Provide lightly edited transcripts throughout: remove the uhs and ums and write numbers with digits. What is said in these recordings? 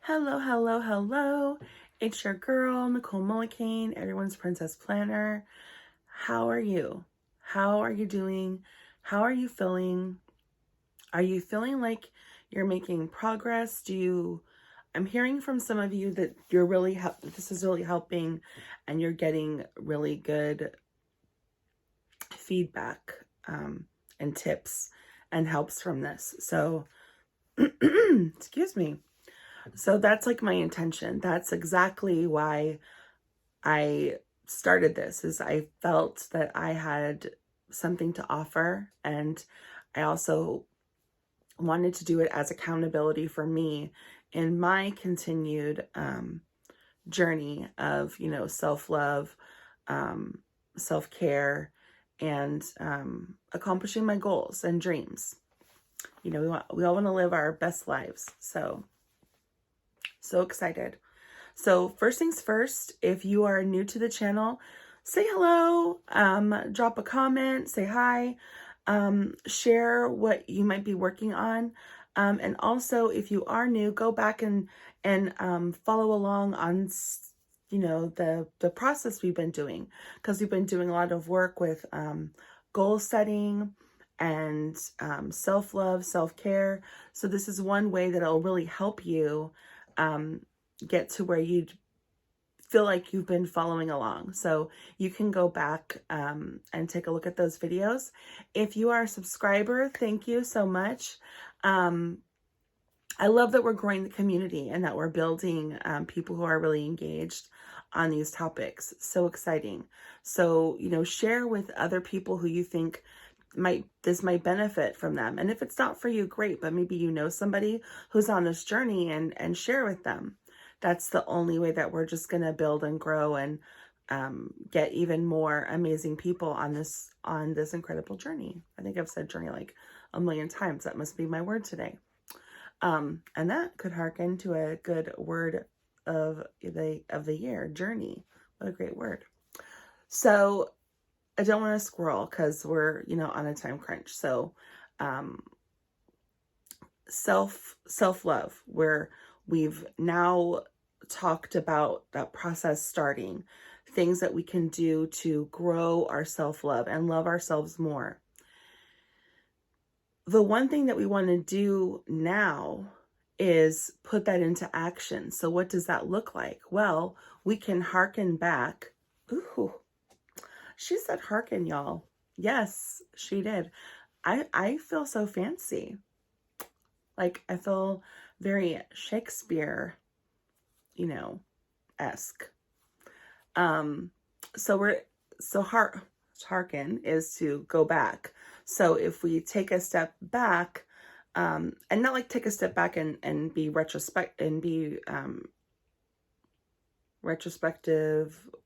Hello, hello, hello. It's your girl, Nicole Mullicane, everyone's princess planner. How are you? How are you doing? How are you feeling? Are you feeling like you're making progress? I'm hearing from some of you that this is really helping and you're getting really good feedback and tips and helps from this. So, excuse me. So that's like my intention. That's exactly why I started this, is I felt that I had something to offer, and I also wanted to do it as accountability for me in my continued journey of, self-love, self-care, and accomplishing my goals and dreams. We all want to live our best lives. So excited. So first things first, if you are new to the channel, say hello, drop a comment, say hi, share what you might be working on. And also, if you are new, go back and follow along on, the process we've been doing, because we've been doing a lot of work with goal setting and self-love, self-care. So this is one way that it'll really help you get to where you feel like you've been following along. So you can go back and take a look at those videos. If you are a subscriber, thank you so much. I love that we're growing the community and that we're building people who are really engaged on these topics. So exciting. So, share with other people who you think this might benefit from them. And if it's not for you, great, but maybe you know somebody who's on this journey and share with them. That's the only way that we're just going to build and grow and get even more amazing people on this incredible journey. I think I've said journey like a million times. That must be my word today. And that could harken to a good word of the year, journey. What a great word. So I don't want to squirrel because we're, on a time crunch. So, self-love, where we've now talked about that process starting, things that we can do to grow our self-love and love ourselves more. The one thing that we want to do now is put that into action. So what does that look like? Well, we can hearken back. Ooh, she said hearken, y'all. Yes, she did. I feel so fancy. Like, I feel very Shakespeare, esque. Hearken is to go back. So if we take a step back, and not like take a step back and be retrospective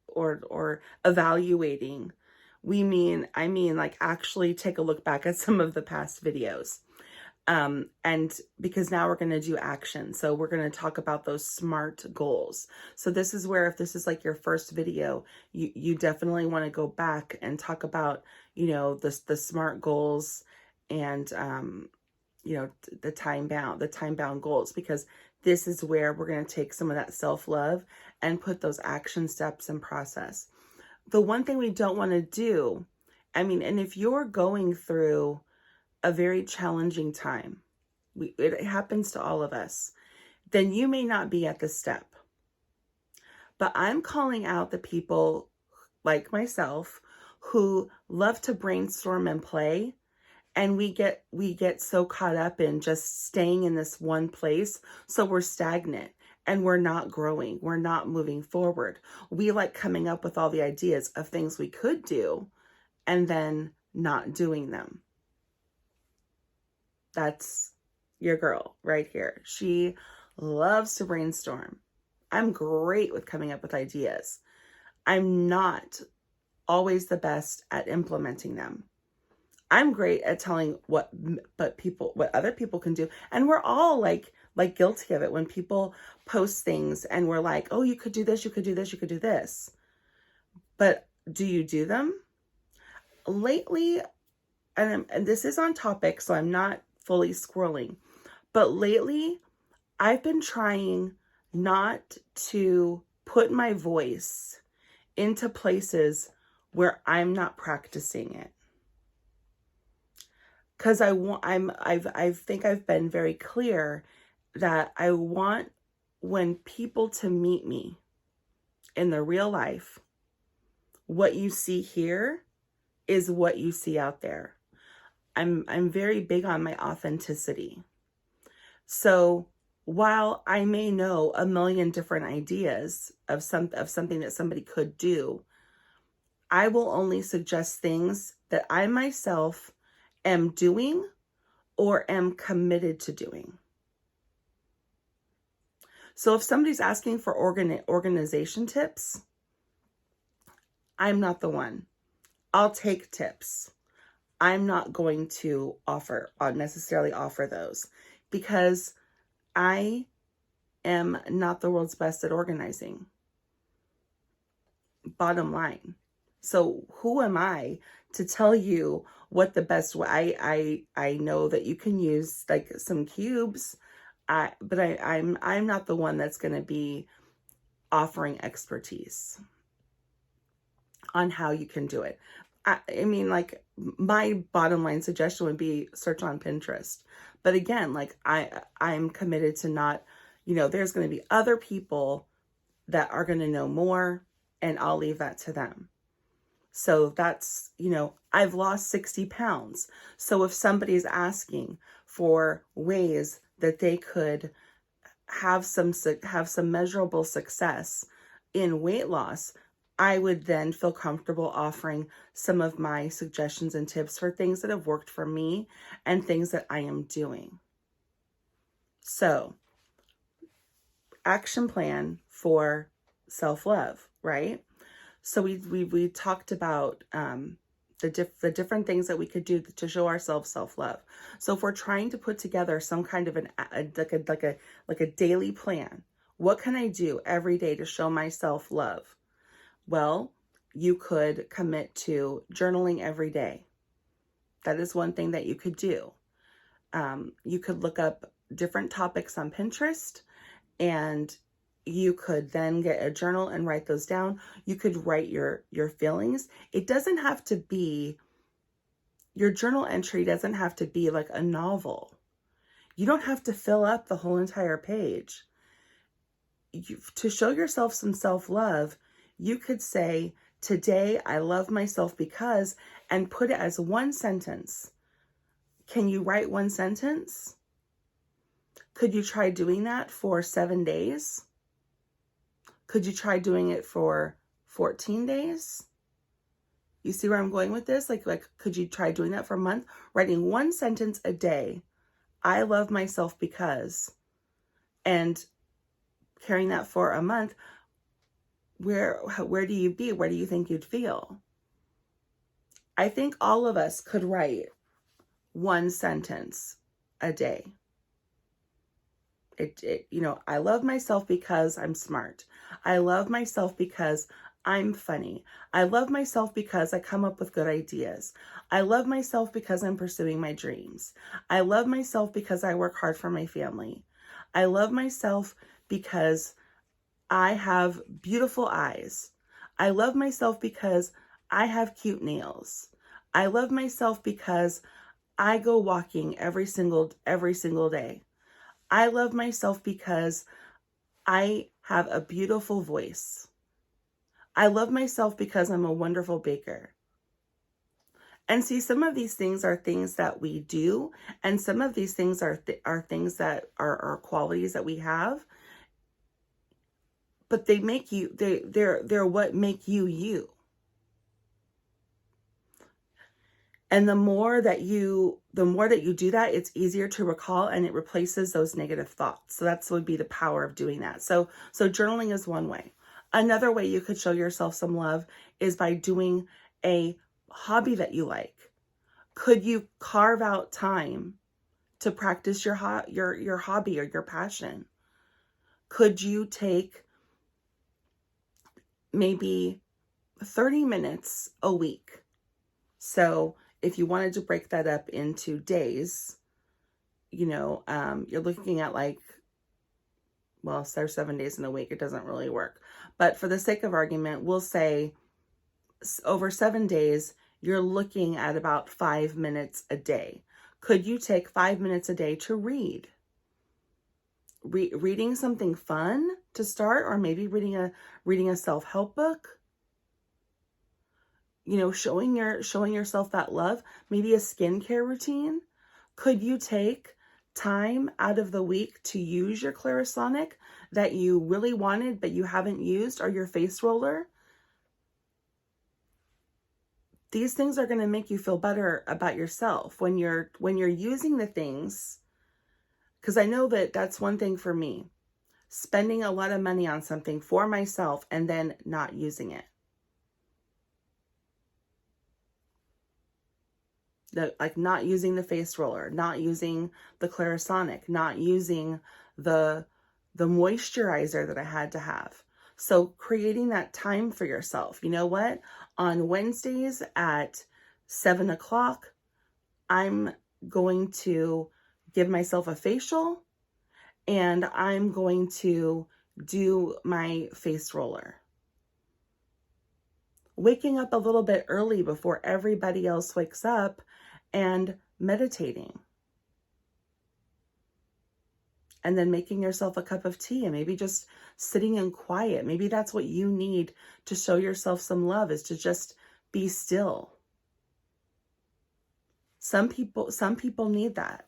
or evaluating, I mean like actually take a look back at some of the past videos. And because now we're going to do action. So we're going to talk about those SMART goals. So this is where, if this is like your first video, you definitely want to go back and talk about, the SMART goals and, the time bound goals, because this is where we're going to take some of that self-love and put those action steps in process. The one thing we don't want to do, and if you're going through a very challenging time, it happens to all of us, then you may not be at this step. But I'm calling out the people like myself who love to brainstorm and play, and we get so caught up in just staying in this one place, so we're stagnant and we're not growing, we're not moving forward. We like coming up with all the ideas of things we could do and then not doing them. That's your girl right here. She loves to brainstorm. I'm great with coming up with ideas. I'm not always the best at implementing them. I'm great at telling what other people can do. And we're all like guilty of it when people post things and we're like, oh, you could do this, you could do this, you could do this. But do you do them? Lately, and this is on topic, so I'm not fully scrolling, but lately I've been trying not to put my voice into places where I'm not practicing it. Because I think I've been very clear that I want when people to meet me in the real life, what you see here is what you see out there. I'm very big on my authenticity. So while I may know a million different ideas of something that somebody could do, I will only suggest things that I myself am doing or am committed to doing. So if somebody's asking for organization tips, I'm not the one. I'll take tips. I'm not going to necessarily offer those, because I am not the world's best at organizing. Bottom line. So who am I to tell you what the best way? I know that you can use like some cubes, but I'm not the one that's going to be offering expertise on how you can do it. I mean, like, my bottom line suggestion would be search on Pinterest. But again, like, I'm committed to not, there's going to be other people that are going to know more, and I'll leave that to them. So that's, I've lost 60 pounds. So if somebody's asking for ways that they could have some measurable success in weight loss, I would then feel comfortable offering some of my suggestions and tips for things that have worked for me and things that I am doing. So, action plan for self-love, right? So we talked about the different things that we could do to show ourselves self-love. So if we're trying to put together some kind of like a daily plan, what can I do every day to show myself love? Well, you could commit to journaling every day. That is one thing that you could do. You could look up different topics on Pinterest, and you could then get a journal and write those down. You could write your feelings. It doesn't have to be, your journal entry doesn't have to be like a novel. You don't have to fill up the whole entire page. To show yourself some self-love, you could say, today I love myself because, and put it as one sentence. Can you write one sentence? Could you try doing that for 7 days? Could you try doing it for 14 days? You see where I'm going with this? Like, could you try doing that for a month? Writing one sentence a day. I love myself because, and carrying that for a month. Where do you be? Where do you think you'd feel? I think all of us could write one sentence a day. I love myself because I'm smart. I love myself because I'm funny. I love myself because I come up with good ideas. I love myself because I'm pursuing my dreams. I love myself because I work hard for my family. I love myself because I have beautiful eyes. I love myself because I have cute nails. I love myself because I go walking every single day. I love myself because I have a beautiful voice. I love myself because I'm a wonderful baker. And see, some of these things are things that we do, and some of these things are things that are qualities that we have. But they make you, they're what make you you. And the more that you do that, it's easier to recall, and it replaces those negative thoughts. So that's would be the power of doing that. So journaling is one way. Another way you could show yourself some love is by doing a hobby that you like. Could you carve out time to practice your hobby or your passion? Could you take maybe 30 minutes a week? So if you wanted to break that up into days, you're looking at like well, there's 7 days in a week. It doesn't really work. But for the sake of argument, we'll say over 7 days, you're looking at about 5 minutes a day. Could you take 5 minutes a day to read? Reading something fun to start, or maybe reading a self-help book. You know, showing yourself that love, maybe a skincare routine. Could you take time out of the week to use your Clarisonic that you really wanted but you haven't used, or your face roller? These things are going to make you feel better about yourself when you're using the things. Because I know that that's one thing for me, spending a lot of money on something for myself and then not using it. Like not using the face roller, not using the Clarisonic, not using the moisturizer that I had to have. So creating that time for yourself. You know what? On Wednesdays at 7 o'clock, I'm going to give myself a facial and I'm going to do my face roller. Waking up a little bit early before everybody else wakes up and meditating. And then making yourself a cup of tea and maybe just sitting in quiet. Maybe that's what you need to show yourself some love, is to just be still. Some people need that.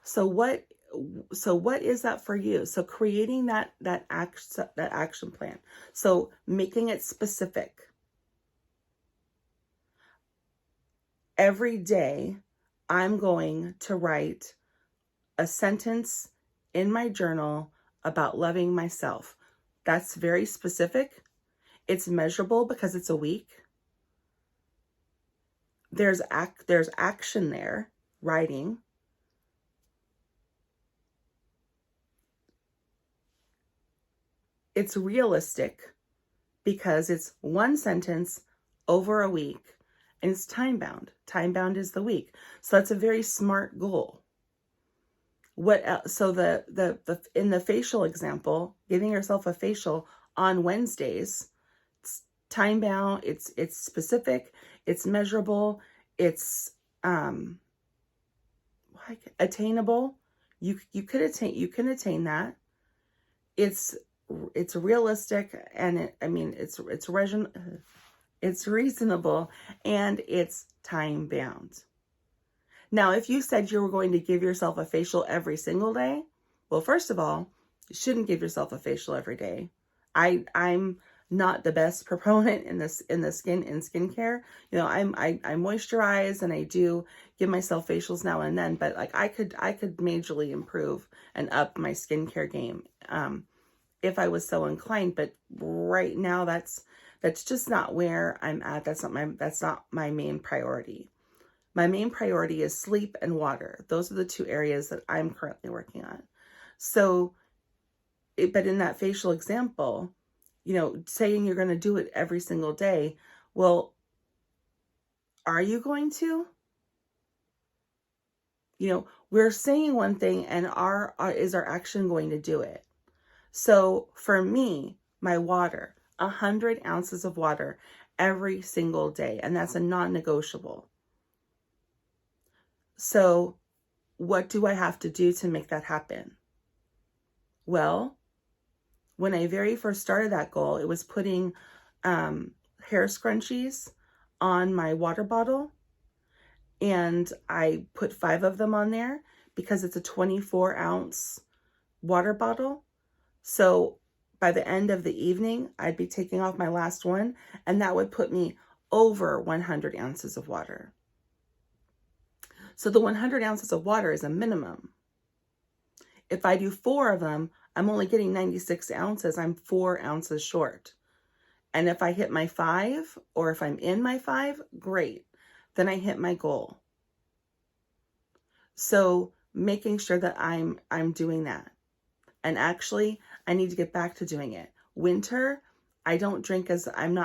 So what is that for you? So creating that action plan. So making it specific. Every day I'm going to write a sentence in my journal about loving myself. That's very specific. It's measurable because it's a week. There's action there, writing. It's realistic because it's one sentence over a week, and it's time bound. Time bound is the week. So that's a very smart goal. What else? So the in the facial example, giving yourself a facial on Wednesdays, it's time bound, it's specific, it's measurable, it's attainable. You can attain that. It's realistic, and it's reasonable, and it's time bound. Now, if you said you were going to give yourself a facial every single day, well, first of all, you shouldn't give yourself a facial every day. I'm not the best proponent in skincare. You know, I moisturize and I do give myself facials now and then, but like I could majorly improve and up my skincare game if I was so inclined. But right now, that's just not where I'm at. That's not my main priority. My main priority is sleep and water. Those are the two areas that I'm currently working on. So, but in that facial example, you know, saying you're going to do it every single day, well, are you going to? You know, we're saying one thing, and is our action going to do it? So for me, my water, 100 ounces of water every single day, and that's a non-negotiable. So what do I have to do to make that happen? Well, when I very first started that goal, it was putting hair scrunchies on my water bottle. And I put 5 of them on there because it's a 24-ounce water bottle. So by the end of the evening, I'd be taking off my last one, and that would put me over 100 ounces of water. So the 100 ounces of water is a minimum. If I do 4 of them, I'm only getting 96 ounces. I'm 4 ounces short. And if I hit my 5, or if I'm in my 5, great. Then I hit my goal. So making sure that I'm doing that. And actually, I need to get back to doing it. Winter, I'm not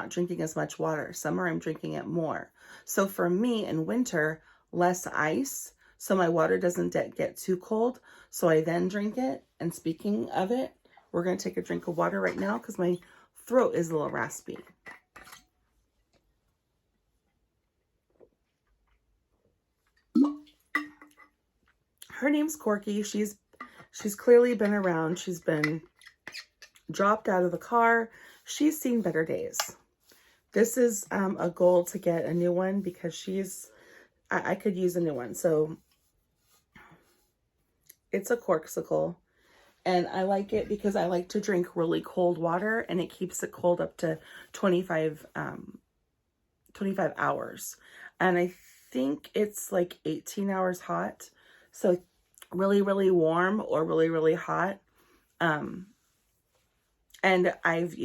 drinking as much water. Summer, I'm drinking it more. So for me in winter, less ice. so my water doesn't get too cold. So I then drink it. And speaking of it, we're going to take a drink of water right now because my throat is a little raspy. Her name's Corky. She's clearly been around. She's been dropped out of the car. She's seen better days. This is a goal to get a new one because I could use a new one. So it's a Corksicle. And I like it because I like to drink really cold water, and it keeps it cold up to 25 hours. And I think it's like 18 hours hot. So really, really warm or really, really hot. And I've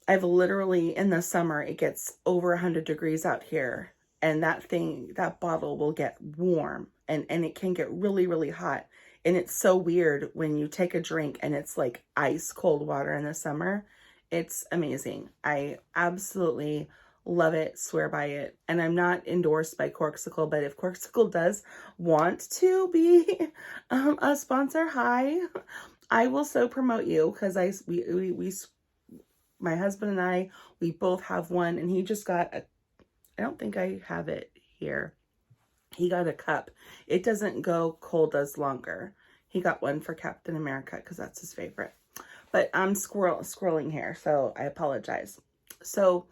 literally, in the summer, it gets over 100 degrees out here. And that bottle will get warm, and it can get really, really hot. And it's so weird when you take a drink and it's like ice cold water in the summer. It's amazing. I absolutely love it, swear by it. And I'm not endorsed by Corksicle, but if Corksicle does want to be a sponsor, hi, I will so promote you, because my husband and I, we both have one, and he just got I don't think I have it here. He got a cup. It doesn't go cold as longer. He got one for Captain America because that's his favorite. But I'm scrolling here, so I apologize. So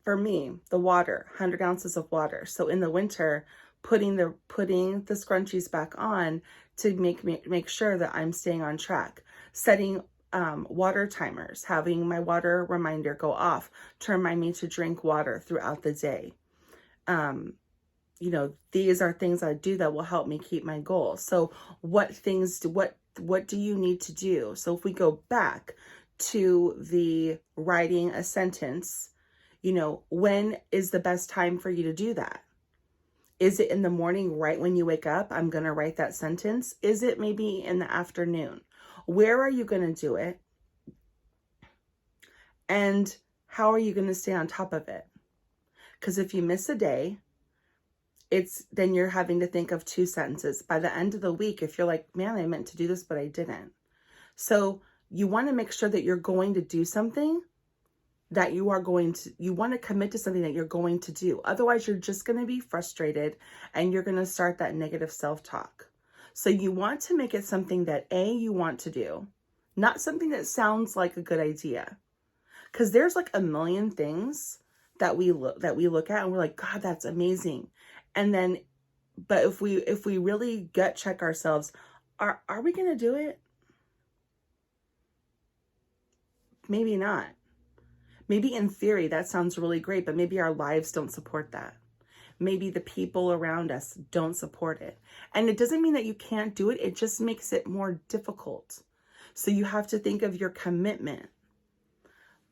for me, the water, 100 ounces of water. So in the winter, putting the scrunchies back on to make sure that I'm staying on track. Setting water timers, having my water reminder go off to remind me to drink water throughout the day. These are things I do that will help me keep my goals. So what do you need to do? So if we go back to the writing a sentence, when is the best time for you to do that? Is it in the morning, right when you wake up? I'm going to write that sentence. Is it maybe in the afternoon? Where are you going to do it? And how are you going to stay on top of it? Because if you miss a day, then you're having to think of 2 sentences. By the end of the week, if you're like, man, I meant to do this, but I didn't. So you want to make sure that you're going to do something that you want to commit to something that you're going to do. Otherwise, you're just going to be frustrated and you're going to start that negative self-talk. So you want to make it something that you want to do, not something that sounds like a good idea. Because there's like a million things that we look at and we're like, God, that's amazing. And then, but if we really gut check ourselves, are we going to do it? Maybe not. Maybe in theory, that sounds really great, but maybe our lives don't support that. Maybe the people around us don't support it. And it doesn't mean that you can't do it. It just makes it more difficult. So you have to think of your commitment.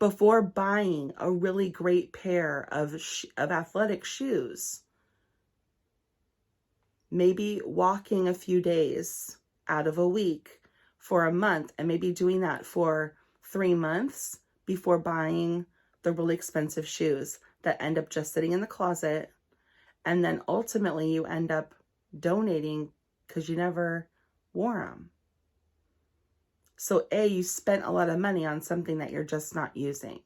Before buying a really great pair of athletic shoes, maybe walking a few days out of a week for a month, and maybe doing that for 3 months before buying the really expensive shoes that end up just sitting in the closet. And then ultimately you end up donating because you never wore them. So you spent a lot of money on something that you're just not using.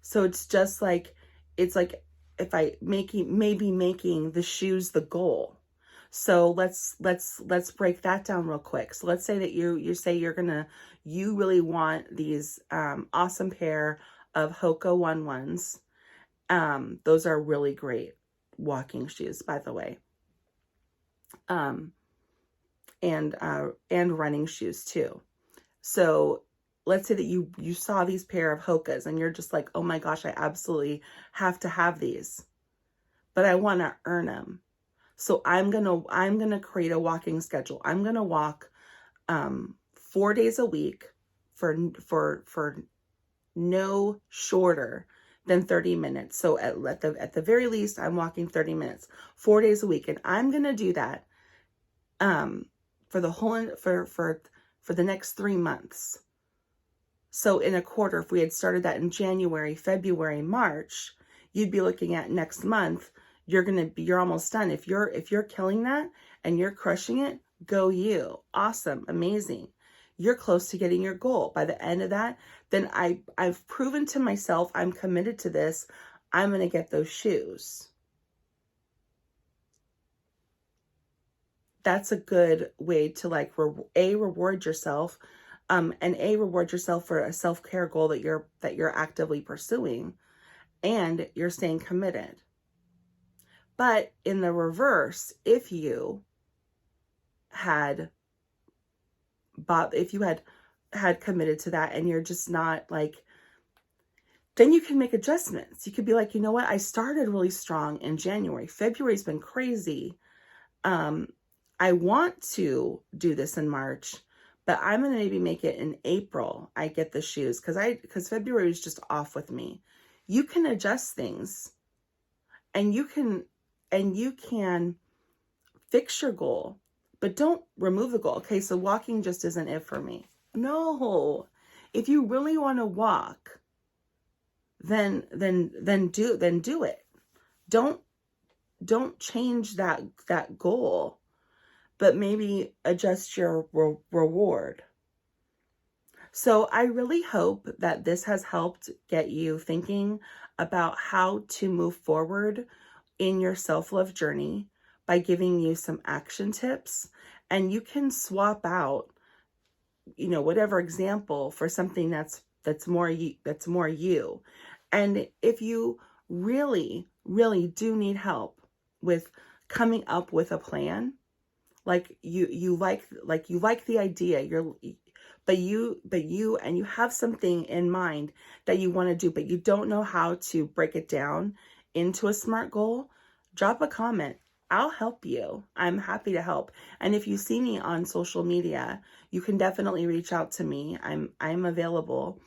So it's like if I maybe making the shoes the goal. So let's break that down real quick. So let's say that you say you really want these awesome pair of Hoka 1-1s. Those are really great walking shoes, by the way. And running shoes too. So let's say that you saw these pair of Hokas and you're just like, oh my gosh, I absolutely have to have these, but I want to earn them. So I'm going to create a walking schedule. I'm going to walk 4 days a week for no shorter than 30 minutes. So at the very least, I'm walking 30 minutes, 4 days a week. And I'm going to do that for the next 3 months. So in a quarter, if we had started that in January, February, March, you'd be looking at next month, you're almost done. If you're killing that and you're crushing it, go you. Awesome. Amazing. You're close to getting your goal. By the end of that, then I've proven to myself I'm committed to this. I'm going to get those shoes. That's a good way to like reward yourself, and reward yourself for a self-care goal that you're actively pursuing, and you're staying committed. But in the reverse, if you had committed to that and you're just not like, then you can make adjustments. You could be like, you know what? I started really strong in January. February's been crazy. I want to do this in March, but I'm going to maybe make it in April. I get the shoes because February is just off with me. You can adjust things, and you can fix your goal, but don't remove the goal. Okay, so walking just isn't it for me. No, if you really want to walk, then do it. Don't change that goal, but maybe adjust your reward. So I really hope that this has helped get you thinking about how to move forward in your self-love journey by giving you some action tips. And you can swap out, whatever example for something that's more you. And if you really, really do need help with coming up with a plan, like you like the idea, but you have something in mind that you want to do, but you don't know how to break it down into a SMART goal, drop a comment. I'll help you. I'm happy to help. And if you see me on social media, you can definitely reach out to me. I'm available,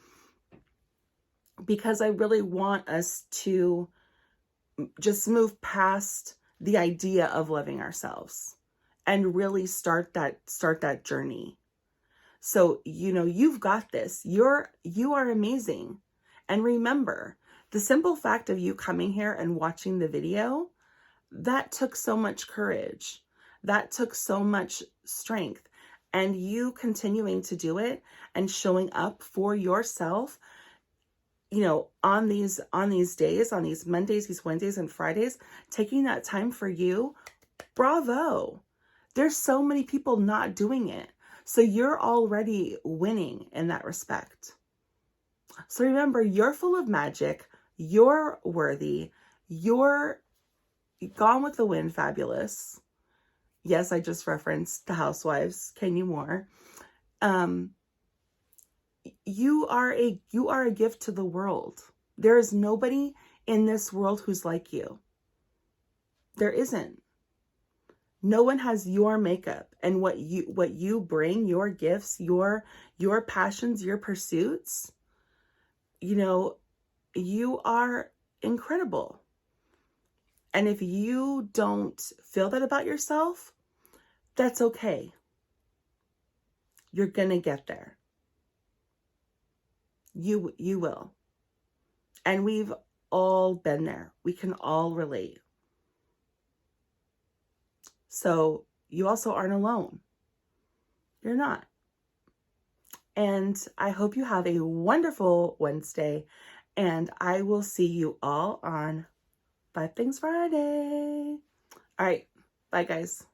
because I really want us to just move past the idea of loving ourselves and really start that journey. So, you've got this. You are amazing. And remember, the simple fact of you coming here and watching the video, that took so much courage. That took so much strength. And you continuing to do it and showing up for yourself, on these days, on these Mondays, these Wednesdays and Fridays, taking that time for you, bravo. There's so many people not doing it. So you're already winning in that respect. So remember, you're full of magic. You're worthy. You're Gone with the Wind fabulous. Yes, I just referenced The Housewives. Can you more? You are a gift to the world. There is nobody in this world who's like you. There isn't. No one has your makeup and what you bring, your gifts, your passions, your pursuits. You are incredible. And if you don't feel that about yourself, that's okay. You're gonna get there. You will. And we've all been there. We can all relate. So you also aren't alone. You're not. And I hope you have a wonderful Wednesday. And I will see you all on 5 Things Friday. All right. Bye, guys.